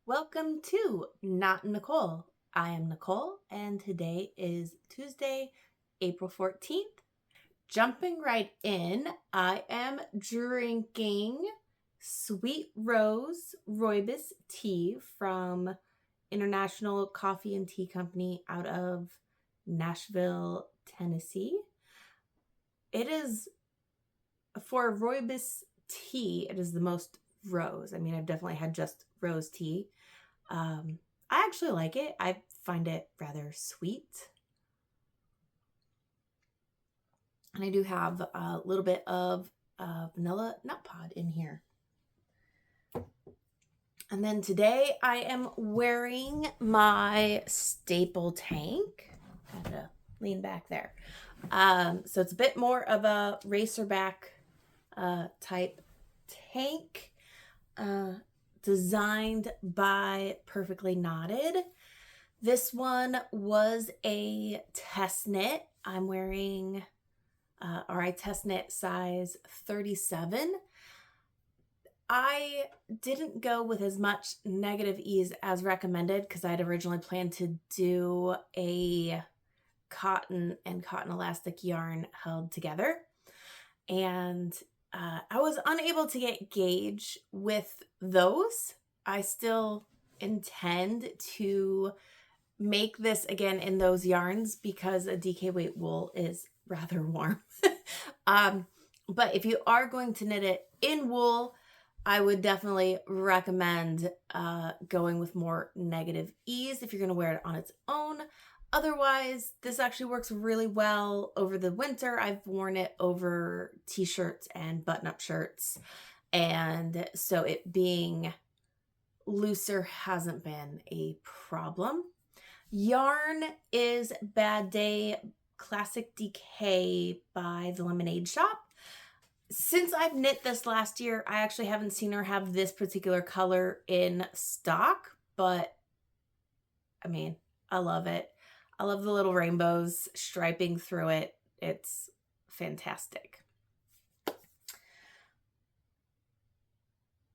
Welcome to Not Nicole. I am Nicole, and today is Tuesday, April 14th. Jumping right in, I am drinking Sweet Rose Rooibos tea from International Coffee and Tea Company out of Nashville, Tennessee. It is, for rooibos tea, it is the most rose. I mean, I've definitely had just rose tea. I actually like it. I find it rather sweet. And I do have a little bit of vanilla nut pod in here. And then today I am wearing my staple tank. I'm going to lean back there. So it's a bit more of a racerback type tank. Designed by Perfectly Knotted. This one was a test knit. I'm wearing I test knit size 37. I didn't go with as much negative ease as recommended because I'd originally planned to do a cotton and cotton elastic yarn held together. And I was unable to get gauge with those. I still intend to make this again in those yarns because a DK weight wool is rather warm. But if you are going to knit it in wool, I would definitely recommend going with more negative ease if you're going to wear it on its own. Otherwise, this actually works really well over the winter. I've worn it over t-shirts and button-up shirts. And so it being looser hasn't been a problem. Yarn is Bad Day Classic DK by the Lemonade Shop. Since I've knit this last year, I actually haven't seen her have this particular color in stock, but I mean, I love it. I love the little rainbows striping through it. It's fantastic.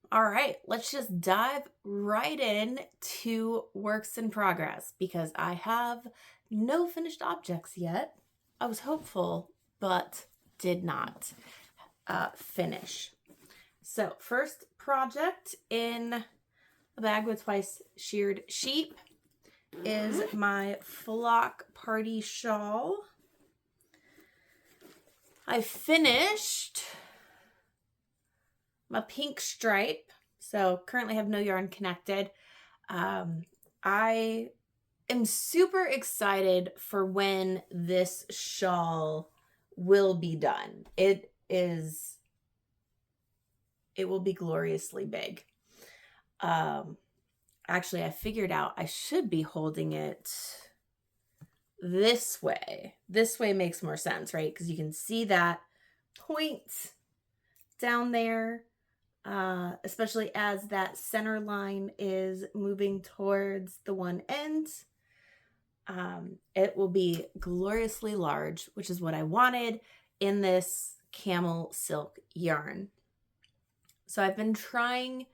All right, let's just dive right in to works in progress because I have no finished objects yet. I was hopeful, but did not finish. So first project in a bag with twice sheared sheep is my flock party shawl. I finished my pink stripe, so currently have no yarn connected. I am super excited for when this shawl will be done. It will be gloriously big. Actually, I figured out I should be holding it this way. This way makes more sense, right? Because you can see that point down there, especially as that center line is moving towards the one end. It will be gloriously large, which is what I wanted in this camel silk yarn. So I've been trying,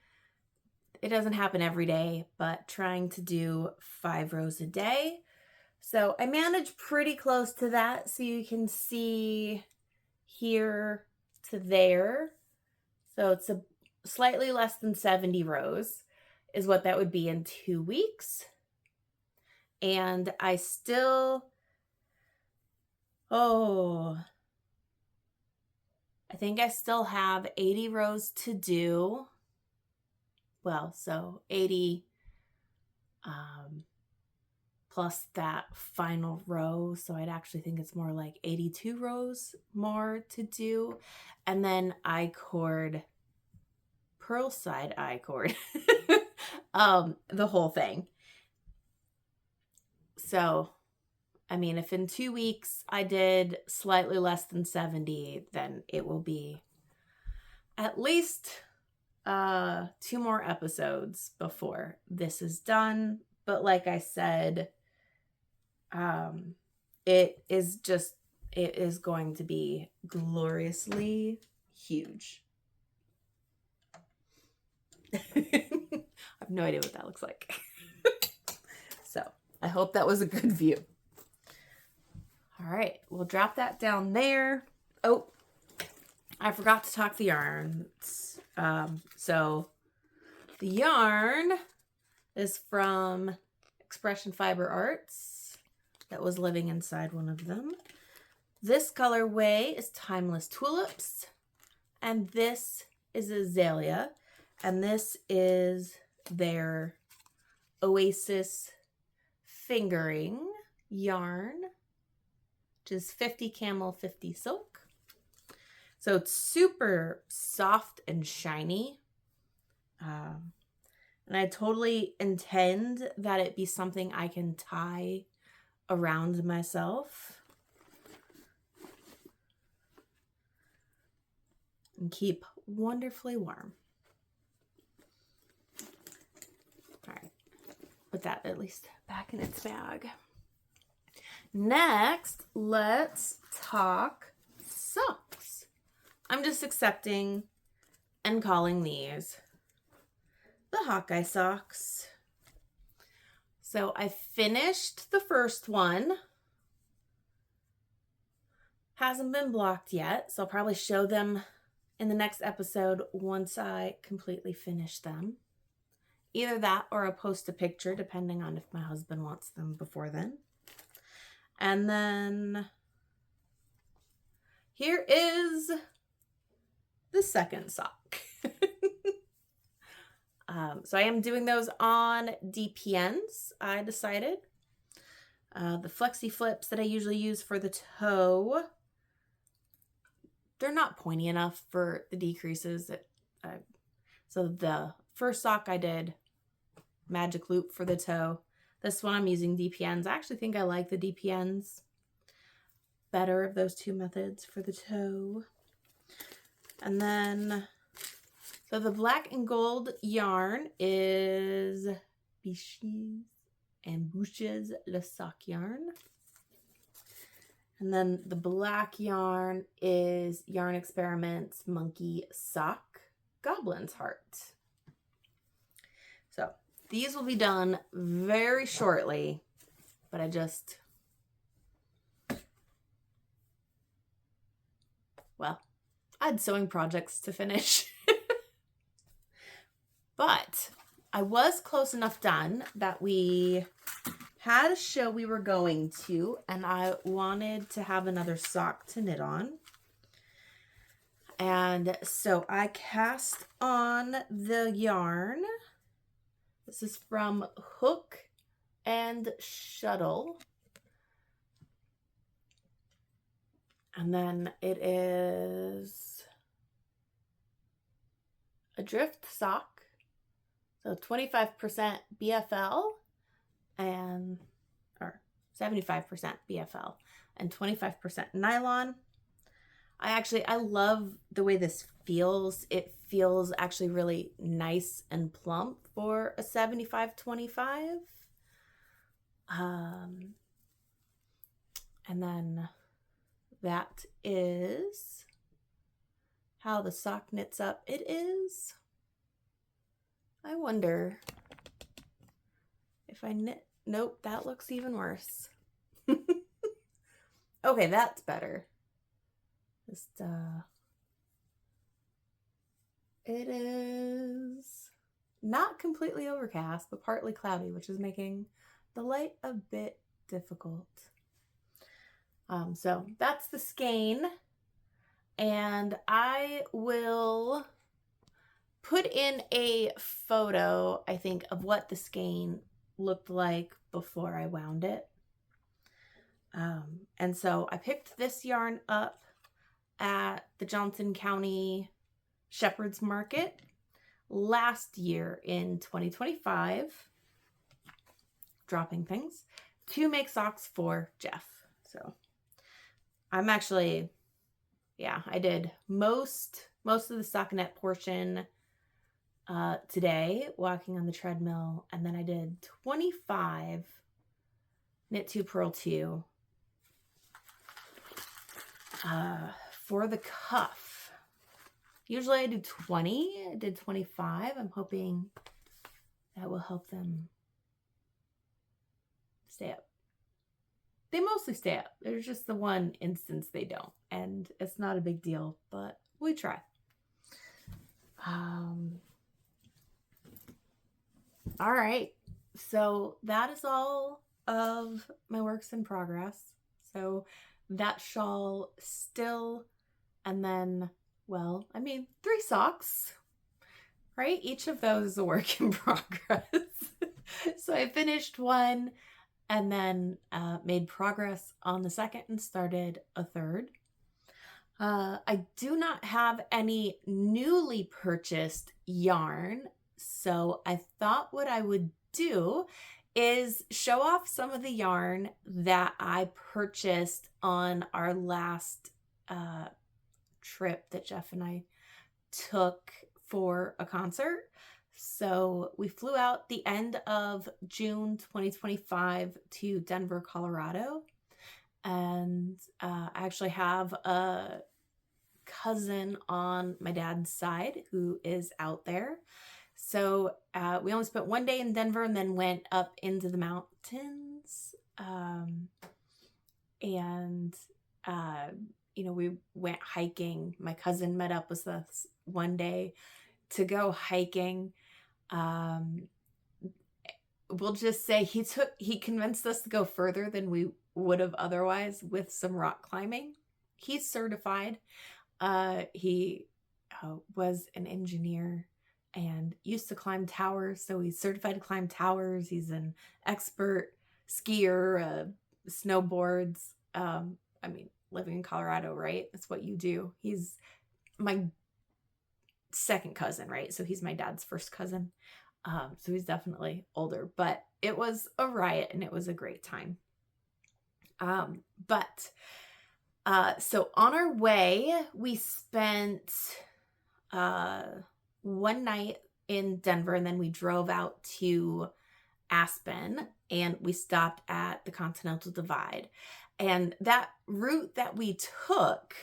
it doesn't happen every day, but trying to do 5 rows a day. So I managed pretty close to that. So you can see here to there. So it's a slightly less than 70 rows is what that would be in 2 weeks. And I still, I think I still have 80 rows to do. Well, so 80 plus that final row. So I'd actually think it's more like 82 rows more to do. And then pearl side I-cord, the whole thing. So, I mean, if in 2 weeks I did slightly less than 70, then it will be at least 2 more episodes before this is done. But like I said, it is going to be gloriously huge. I have no idea what that looks like. So I hope that was a good view. All right, we'll drop that down there. Oh, I forgot to talk the yarns. So the yarn is from Expression Fiber Arts that was living inside one of them. This colorway is Timeless Tulips, and this is Azalea, and this is their Oasis fingering yarn, which is 50 camel, 50 silk. So it's super soft and shiny. And I totally intend that it be something I can tie around myself and keep wonderfully warm. All right, put that at least back in its bag. Next, let's talk socks. I'm just accepting and calling these the Hawkeye socks. So I finished the first one. Hasn't been blocked yet, so I'll probably show them in the next episode once I completely finish them. Either that or I'll post a picture depending on if my husband wants them before then. And then here is the second sock. So I am doing those on DPNs, I decided. The Flexi Flips that I usually use for the toe, they're not pointy enough for the decreases. So the first sock I did magic loop for the toe. This one I'm using DPNs. I actually think I like the DPNs better of those two methods for the toe. And then, so the black and gold yarn is Biches and Bouches Le Sock yarn. And then the black yarn is Yarn Experiments Monkey Sock Goblin's Heart. So these will be done very shortly, but I had sewing projects to finish. But I was close enough done that we had a show we were going to, and I wanted to have another sock to knit on. And so I cast on the yarn. This is from Hook and Shuttle. And then it is a drift sock. So 25% BFL or 75% BFL and 25% nylon. I love the way this feels. It feels actually really nice and plump for a 75-25. And then that is how the sock knits up. It is, I wonder if I knit, nope, that looks even worse. Okay, that's better. Just, it is not completely overcast, but partly cloudy, which is making the light a bit difficult. So that's the skein, and I will put in a photo, I think, of what the skein looked like before I wound it. And so I picked this yarn up at the Johnson County Shepherd's Market last year in 2025, dropping things, to make socks for Jeff. So I'm actually, I did most of the stockinette portion today, walking on the treadmill, and then I did 25 knit 2 purl 2 for the cuff. Usually I do 20. I did 25. I'm hoping that will help them stay up. They mostly stay up. There's just the one instance they don't, and it's not a big deal, but we try. All right. So that is all of my works in progress. So that shawl still, and then, well, I mean, 3 socks, right? Each of those is a work in progress. So I finished one and then made progress on the second and started a third. I do not have any newly purchased yarn, so I thought what I would do is show off some of the yarn that I purchased on our last trip that Jeff and I took for a concert. So we flew out the end of June 2025 to Denver, Colorado. And I actually have a cousin on my dad's side who is out there. So we only spent 1 day in Denver and then went up into the mountains. We went hiking. My cousin met up with us one day to go hiking. We'll just say he convinced us to go further than we would have otherwise with some rock climbing. He's certified. He was an engineer and used to climb towers, so he's certified to climb towers. He's an expert skier, snowboards. Living in Colorado, right? That's what you do. He's my second cousin, right? So he's my dad's first cousin. So he's definitely older, but it was a riot and it was a great time. So on our way, we spent 1 night in Denver, and then we drove out to Aspen and we stopped at the Continental Divide. And that route that we took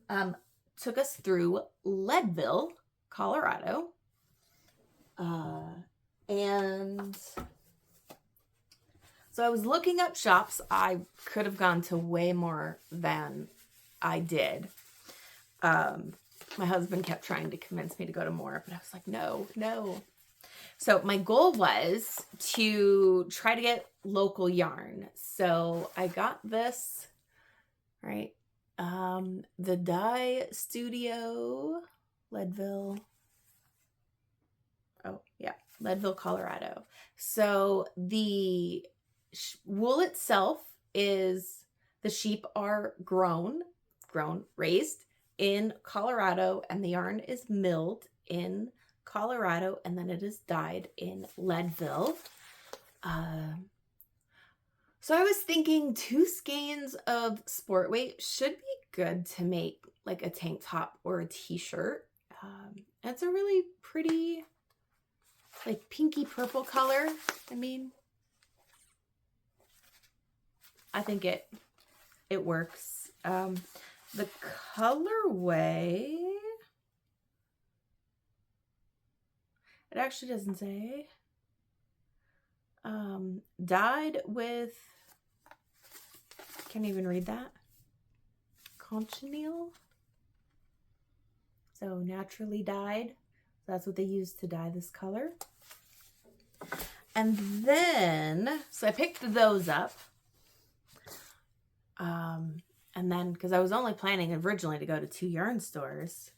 us through Leadville, Colorado. And so I was looking up shops. I could have gone to way more than I did. My husband kept trying to convince me to go to more, but I was like, no. So my goal was to try to get local yarn. So I got this, right? The Dye Studio, Leadville. Oh, yeah, Leadville, Colorado. So the wool itself is, the sheep are raised in Colorado, and the yarn is milled in Colorado, and then it is dyed in Leadville. So I was thinking 2 skeins of sport weight should be good to make like a tank top or a t-shirt. It's a really pretty, like, pinky purple color. I think it works. The colorway, it actually doesn't say. Dyed with, can't even read that. Cochineal. So naturally dyed. That's what they use to dye this color. And then, so I picked those up. And then, because I was only planning originally to go to 2 yarn stores.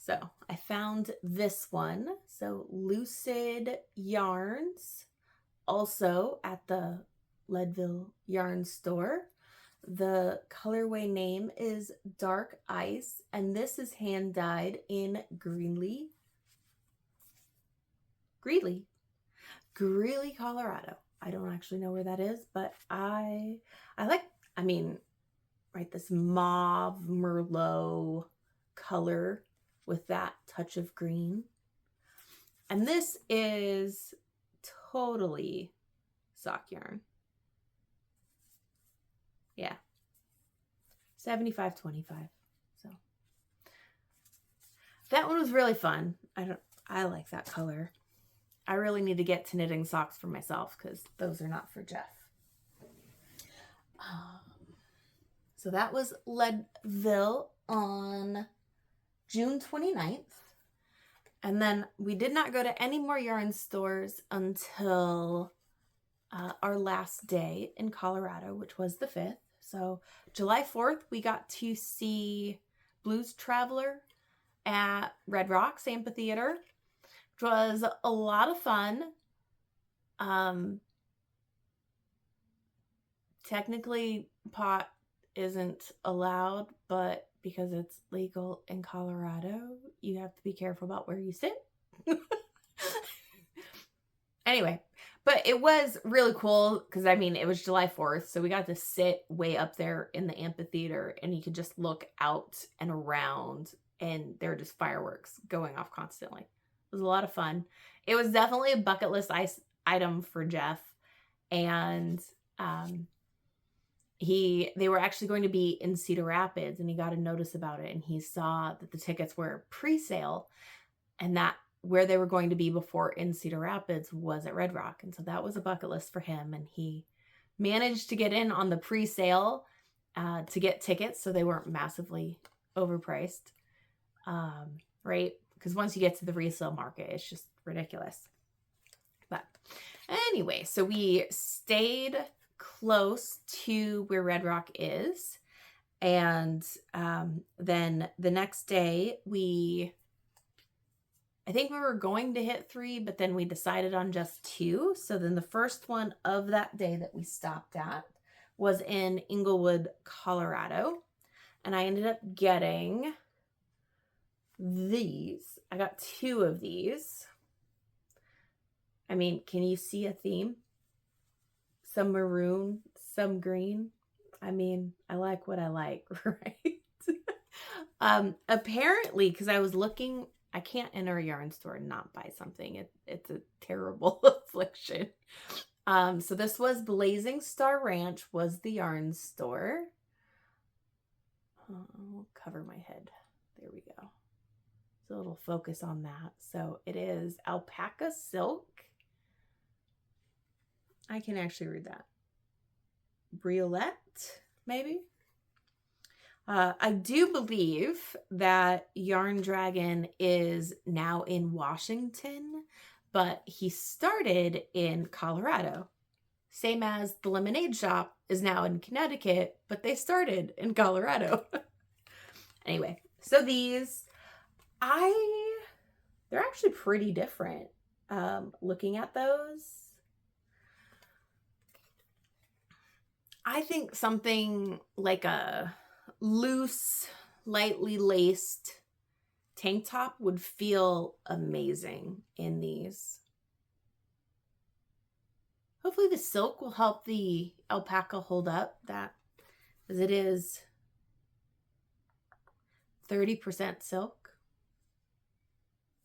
So I found this one. So Lucid Yarns, also at the Leadville Yarn Store. The colorway name is Dark Ice, and this is hand dyed in Greeley, Colorado. I don't actually know where that is, but I like, right, this mauve Merlot color with that touch of green. And this is totally sock yarn. Yeah. 75-25. So that one was really fun. I like that color. I really need to get to knitting socks for myself because those are not for Jeff. So that was Leadville on June 29th. And then we did not go to any more yarn stores until our last day in Colorado, which was the 5th. So July 4th, we got to see Blues Traveler at Red Rocks Amphitheater, which was a lot of fun. Technically, pot isn't allowed, but because it's legal in Colorado, you have to be careful about where you sit. Anyway, but it was really cool because, I mean, it was July 4th, so we got to sit way up there in the amphitheater, and you could just look out and around, and there were just fireworks going off constantly. It was a lot of fun. It was definitely a bucket list item for Jeff, and they were actually going to be in Cedar Rapids, and he got a notice about it, and he saw that the tickets were pre-sale, and that where they were going to be before in Cedar Rapids was at Red Rock. And so that was a bucket list for him, and he managed to get in on the pre-sale to get tickets so they weren't massively overpriced, right? Because once you get to the resale market, it's just ridiculous. But anyway, so we stayed close to where Red Rock is, and then the next day I think we were going to hit 3, but then we decided on just 2. So then the first one of that day that we stopped at was in Inglewood, Colorado, and I ended up getting these. I got 2 of these. I mean, can you see a theme? Some maroon, some green. I mean, I like what I like, right? Apparently, because I was looking, I can't enter a yarn store and not buy something. It's a terrible affliction. So this was Blazing Star Ranch was the yarn store. I'll cover my head. There we go. So it'll focus on that. So it is alpaca silk. I can actually read that. Briolette, maybe? I do believe that Yarn Dragon is now in Washington, but he started in Colorado. Same as the Lemonade Shop is now in Connecticut, but they started in Colorado. Anyway, so these, they're actually pretty different. Looking at those, I think something like a loose, lightly laced tank top would feel amazing in these. Hopefully the silk will help the alpaca hold up, that as it is 30% silk.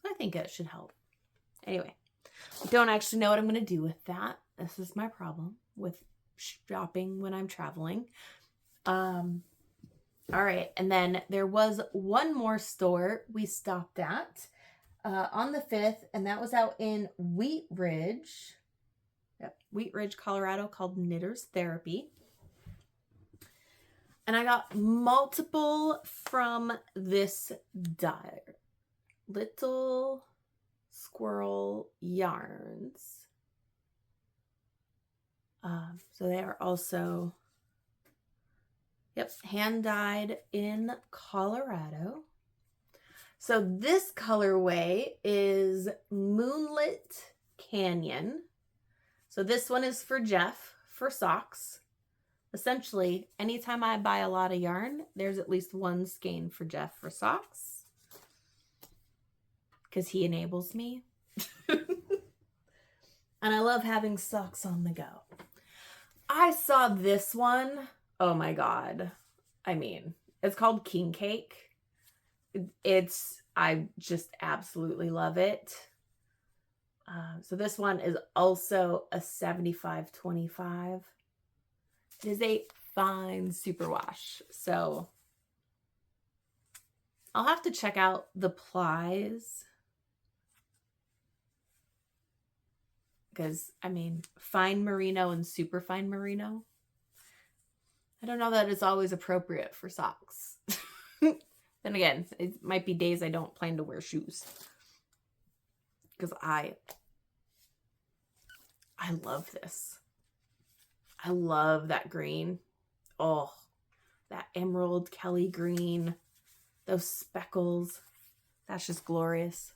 I think it should help. Anyway, I don't actually know what I'm going to do with that. This is my problem with shopping when I'm traveling. All right, and then there was one more store we stopped at on the 5th, and that was out in Wheat Ridge, Colorado, called Knitter's Therapy. And I got multiple from this dye, Little Squirrel Yarns. So they are also, hand dyed in Colorado. So this colorway is Moonlit Canyon. So this one is for Jeff for socks. Essentially, anytime I buy a lot of yarn, there's at least one skein for Jeff for socks, because he enables me. And I love having socks on the go. I saw this one. Oh my God. I mean, it's called King Cake. I just absolutely love it. So this one is also a 75/25. It is a fine superwash. So I'll have to check out the plies. Because, I mean, fine merino and super fine merino. I don't know that it's always appropriate for socks. Then again, it might be days I don't plan to wear shoes. Because I love this. I love that green. Oh, that emerald Kelly green. Those speckles. That's just glorious.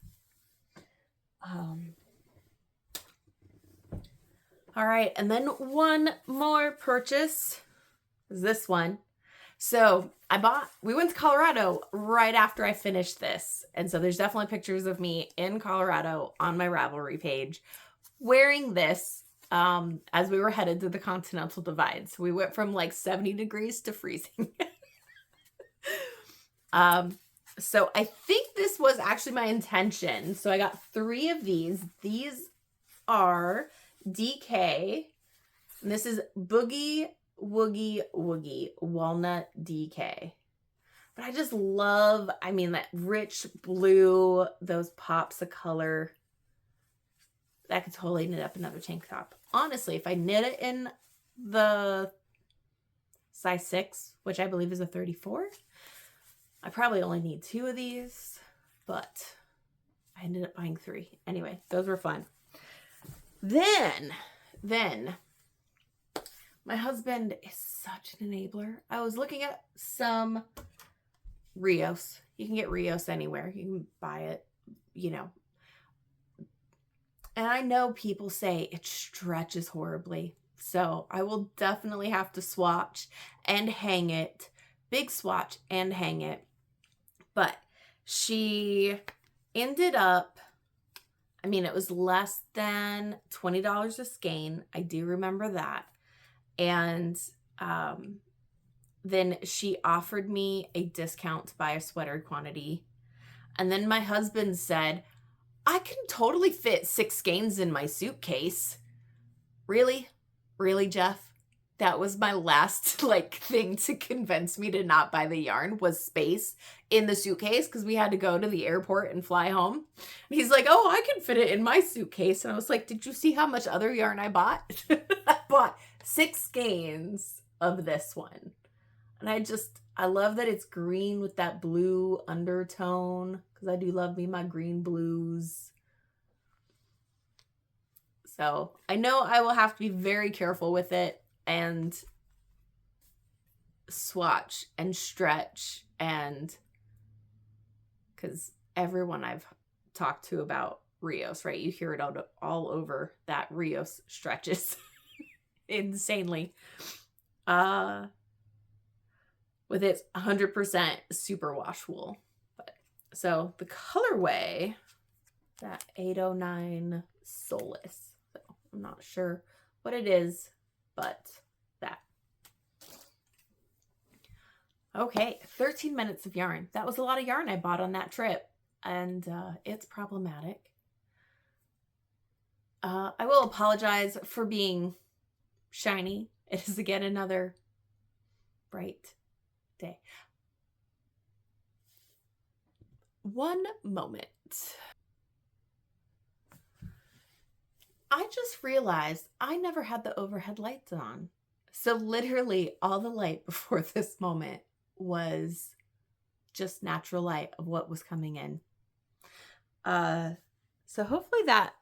All right, and then one more purchase is this one. So we went to Colorado right after I finished this. And so there's definitely pictures of me in Colorado on my Ravelry page wearing this as we were headed to the Continental Divide. So we went from like 70 degrees to freezing. So I think this was actually my intention. So I got 3 of these. These are DK. And this is Boogie Woogie Woogie Walnut DK. But I just love, I mean, that rich blue, those pops of color. That could totally knit up another tank top. Honestly, if I knit it in the size 6, which I believe is a 34, I probably only need 2 of these, but I ended up buying 3. Anyway, those were fun. Then my husband is such an enabler. I was looking at some Rios. You can get Rios anywhere. You can buy it, you know. And I know people say it stretches horribly. So I will definitely have to swatch and hang it. Big swatch and hang it. But she ended up, I mean, it was less than $20 a skein. I do remember that. And then she offered me a discount to buy a sweater quantity. And then my husband said, I can totally fit 6 skeins in my suitcase. Really? Really, Jeff? That was my last thing to convince me to not buy the yarn was space in the suitcase because we had to go to the airport and fly home. And he's like, oh, I can fit it in my suitcase. And I was like, did you see how much other yarn I bought? I bought 6 skeins of this one. And I love that it's green with that blue undertone because I do love me my green blues. So I know I will have to be very careful with it and swatch and stretch, and because everyone I've talked to about Rios, right? You hear it all over that Rios stretches insanely. With its 100% superwash wool. So the colorway, that 809 Solace. So I'm not sure what it is, but that. Okay, 13 minutes of yarn. That was a lot of yarn I bought on that trip, and it's problematic. I will apologize for being shiny. It is again another bright day. One moment. I just realized I never had the overhead lights on. So literally all the light before this moment was just natural light of what was coming in. So hopefully that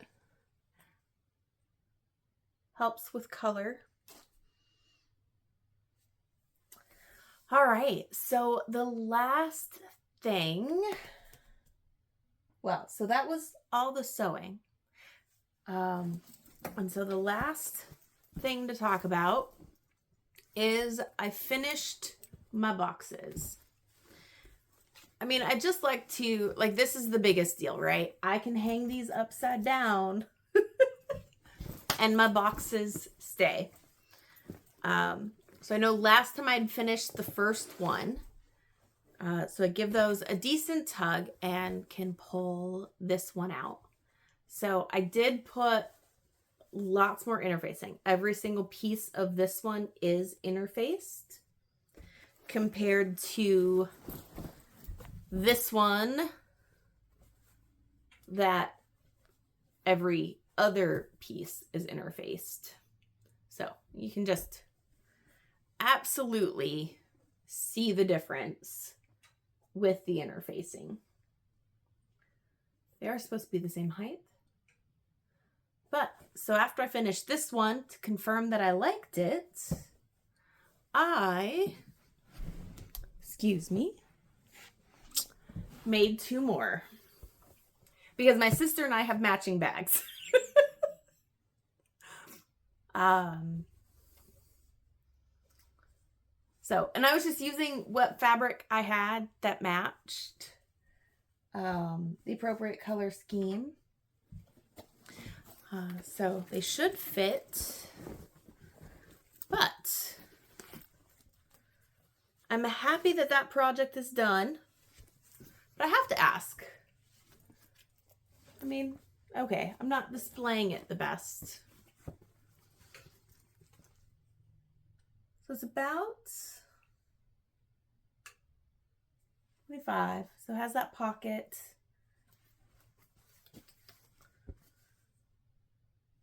helps with color. All right, so the last thing, well, so that was all the sewing. And so the last thing to talk about is I finished my boxes. I mean, I just like to, this is the biggest deal, right? I can hang these upside down and my boxes stay. So I know last time I'd finished the first one. So I give those a decent tug and can pull this one out. So I did put lots more interfacing. Every single piece of this one is interfaced compared to this one that every other piece is interfaced. So you can just absolutely see the difference with the interfacing. They are supposed to be the same height. But, so after I finished this one, to confirm that I liked it, excuse me, made 2 more. Because my sister and I have matching bags. So, and I was just using what fabric I had that matched the appropriate color scheme. So they should fit, but I'm happy that that project is done. But I have to ask. I mean, okay, I'm not displaying it the best. So it's about 25. So it has that pocket.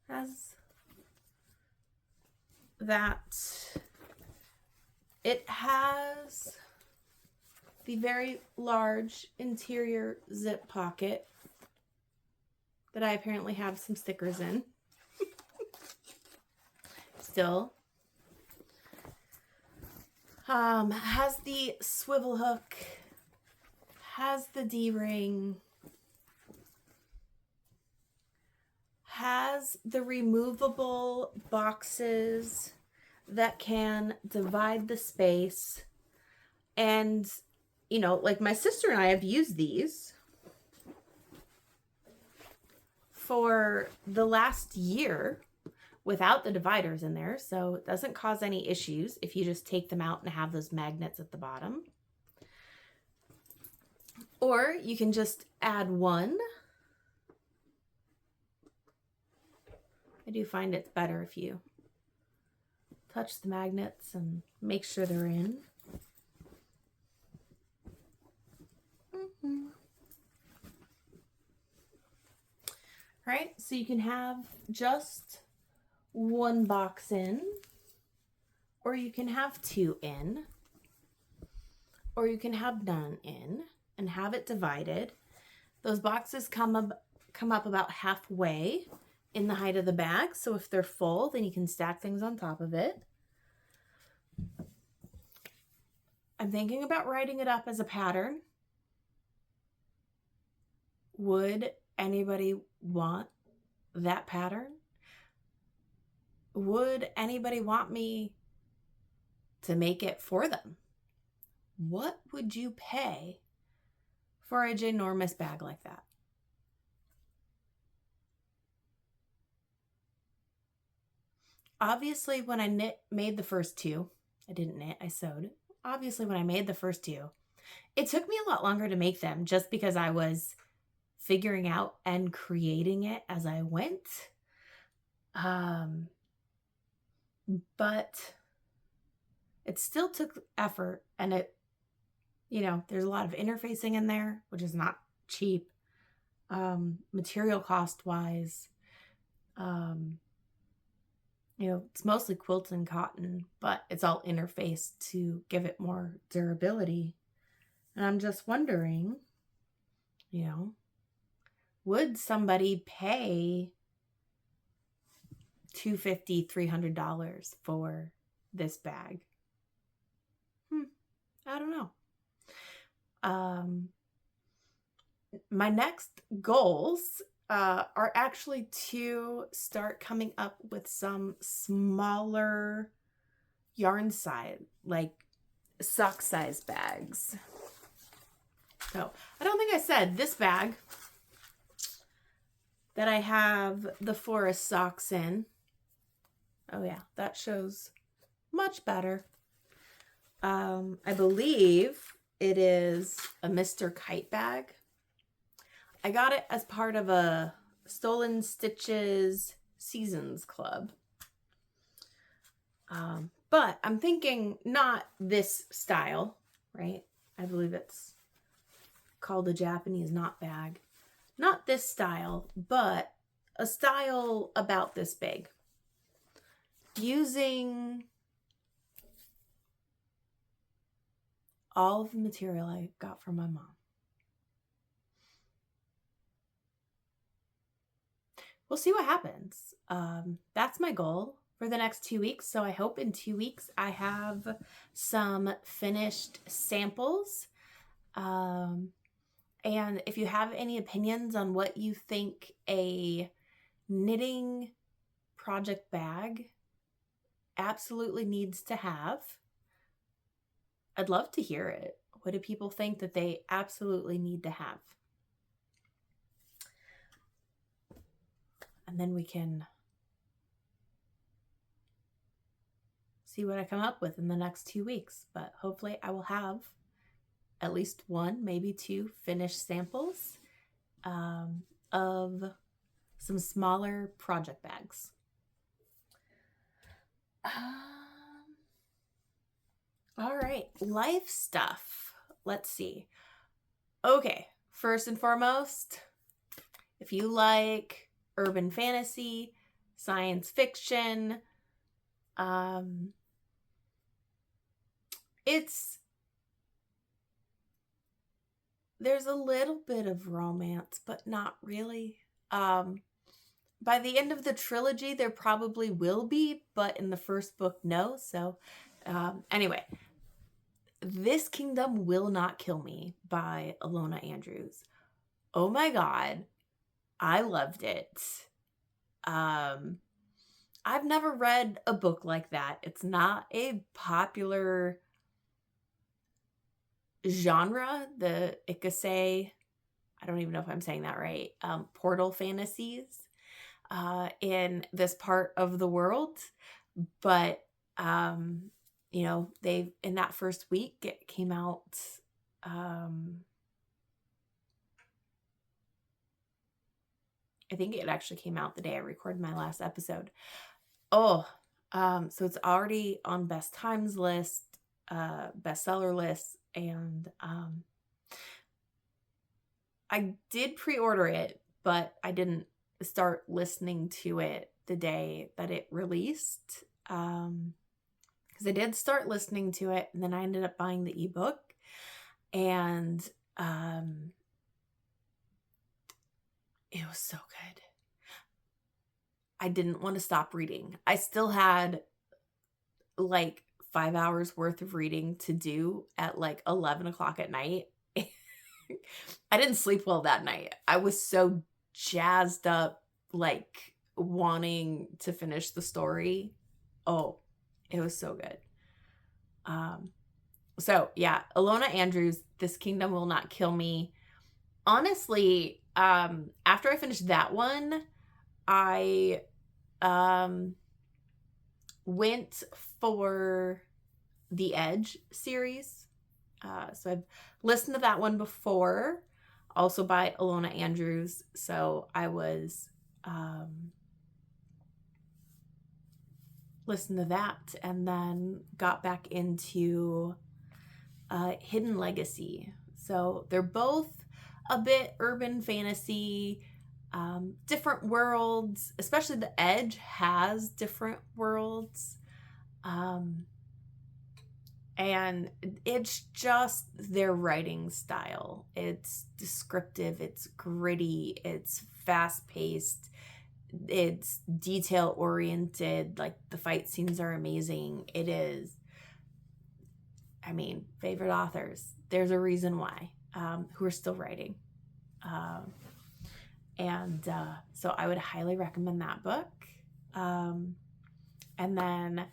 Has that. It has the very large interior zip pocket that I apparently have some stickers in. Still. Has the swivel hook, has the D-ring, has the removable boxes that can divide the space. And, you know, like my sister and I have used these for the last year without the dividers in there, so it doesn't cause any issues if you just take them out and have those magnets at the bottom. Or you can just add one. I do find it's better if you touch the magnets and make sure they're in. All right, so you can have just one box in, or you can have 2 in, or you can have none in and have it divided. Those boxes come up about halfway in the height of the bag, so if they're full, then you can stack things on top of it. I'm thinking about writing it up as a pattern. Would anybody want that pattern? Would anybody want me to make it for them? What would you pay for a ginormous bag like that? Obviously, when I made the first 2, I didn't knit, I sewed. Obviously, when I made the first 2, it took me a lot longer to make them just because I was figuring out and creating it as I went. But it still took effort, and it, you know, there's a lot of interfacing in there, which is not cheap. Material cost wise, you know, it's mostly quilted and cotton, but it's all interfaced to give it more durability. And I'm just wondering, you know, would somebody pay $250, $300 for this bag? I don't know. My next goals are actually to start coming up with some smaller yarn size, like sock size bags. So I don't think I said this bag that I have the forest socks in. Oh yeah, that shows much better. I believe it is a Mr. Kite bag. I got it as part of a Stolen Stitches Seasons Club. But I'm thinking not this style, right? I believe it's called a Japanese knot bag. Not this style, but a style about this big. Using all of the material I got from my mom. We'll see what happens. That's my goal for the next 2 weeks. So I hope in 2 weeks I have some finished samples. And if you have any opinions on what you think a knitting project bag absolutely needs to have, I'd love to hear it. What do people think that they absolutely need to have? And then we can see what I come up with in the next 2 weeks. But hopefully I will have at least one, maybe two finished samples of some smaller project bags. All right, life stuff. Let's see. Okay, first and foremost, if you like urban fantasy, science fiction, there's a little bit of romance, but not really. By the end of the trilogy, there probably will be, but in the first book, no. So anyway, This Kingdom Will Not Kill Me by Alona Andrews. Oh my God, I loved it. I've never read a book like that. It's not a popular genre, the Ikasei, I don't even know if I'm saying that right, portal fantasies in this part of the world. But, you know, they, in that first week, it came out, I think it actually came out the day I recorded my last episode. So it's already on Best Times list, bestseller list, and I did pre-order it, but I didn't start listening to it the day that it released, because I did start listening to it, and then I ended up buying the ebook, and it was so good. I didn't want to stop reading. I still had like 5 hours worth of reading to do at like 11 o'clock at night. I didn't sleep well that night. I was so jazzed up, like wanting to finish the story. Oh, it was so good. So yeah, Alona Andrews, This Kingdom Will Not Kill Me. Honestly, after I finished that one, I went for the Edge series. So I've listened to that one before, also by Alona Andrews. So I was listened to that, and then got back into Hidden Legacy. So they're both a bit urban fantasy, different worlds, especially the Edge has different worlds. And it's just their writing style. It's descriptive, it's gritty, it's fast-paced, it's detail-oriented. Like, the fight scenes are amazing. It is, I mean, favorite authors. There's a reason why, who are still writing. So I would highly recommend that book. And then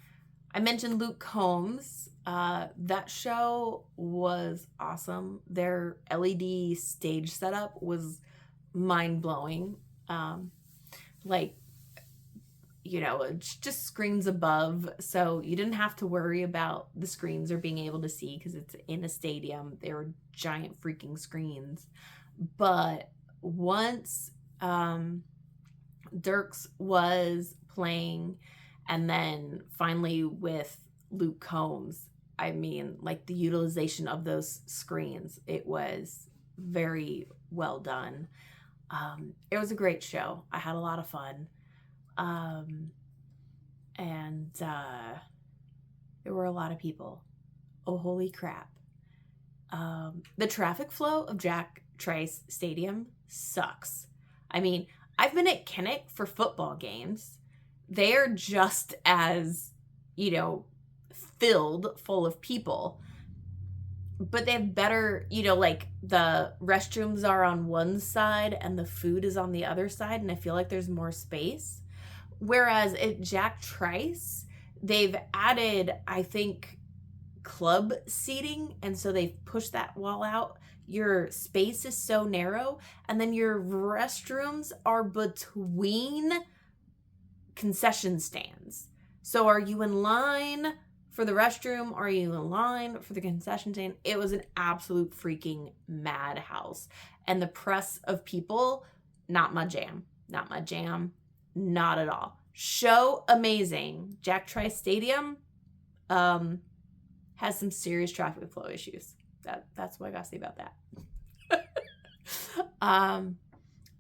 I mentioned Luke Combs. That show was awesome. Their LED stage setup was mind-blowing. Like, you know, it's just screens above, so you didn't have to worry about the screens or being able to see, because it's in a stadium. They were giant freaking screens. But once Dirks was playing, and then finally with Luke Combs, I mean, like, the utilization of those screens, it was very well done. It was a great show. I had a lot of fun. And there were a lot of people. Oh, holy crap. The traffic flow of Jack Trice Stadium sucks. I mean, I've been at Kinnick for football games. They are just as, filled full of people. But they have better, like the restrooms are on one side and the food is on the other side. And I feel like there's more space. Whereas at Jack Trice, they've added, I think, club seating. And so they've pushed that wall out. Your space is so narrow. And then your restrooms are between concession stands. So are you in line for the restroom? Are you in line for the concession stand? It was an absolute freaking madhouse. And the press of people, not my jam. Not my jam. Not at all. Show amazing. Jack Trice Stadium has some serious traffic flow issues. That's what I gotta say about that.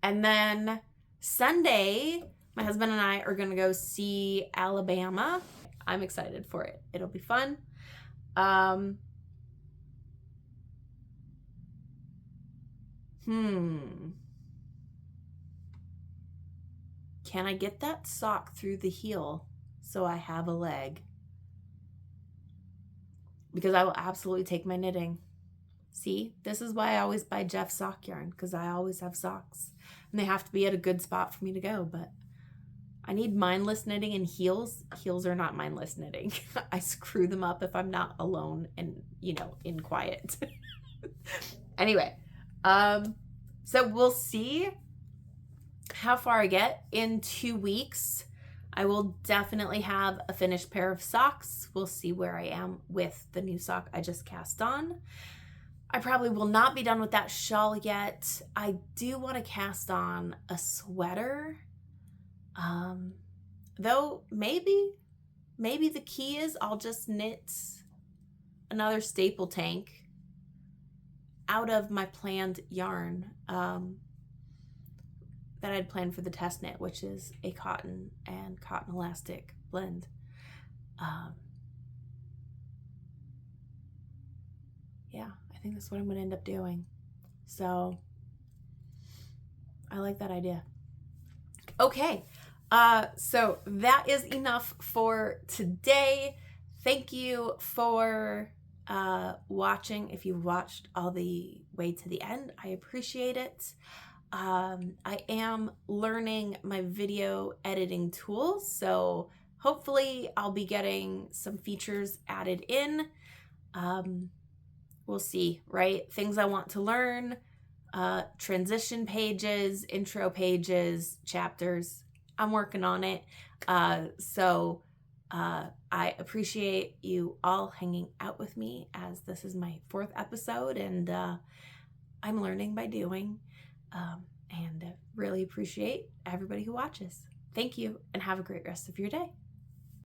And then Sunday, my husband and I are gonna go see Alabama. I'm excited for it. It'll be fun. Can I get that sock through the heel so I have a leg? Because I will absolutely take my knitting. See, this is why I always buy Jeff sock yarn, because I always have socks. And they have to be at a good spot for me to go, but I need mindless knitting and heels. Heels are not mindless knitting. I screw them up if I'm not alone and, in quiet. Anyway, so we'll see how far I get in 2 weeks. I will definitely have a finished pair of socks. We'll see where I am with the new sock I just cast on. I probably will not be done with that shawl yet. I do want to cast on a sweater. Though maybe the key is I'll just knit another staple tank out of my planned yarn that I'd planned for the test knit, which is a cotton and cotton elastic blend. Yeah, I think that's what I'm going to end up doing. So I like that idea. Okay. So that is enough for today. Thank you for watching. If you watched all the way to the end, I appreciate it. I am learning my video editing tools, so hopefully I'll be getting some features added in. We'll see, right? Things I want to learn, transition pages, intro pages, chapters. I'm working on it. So I appreciate you all hanging out with me, as this is my 4th episode, and I'm learning by doing. And really appreciate everybody who watches. Thank you, and have a great rest of your day.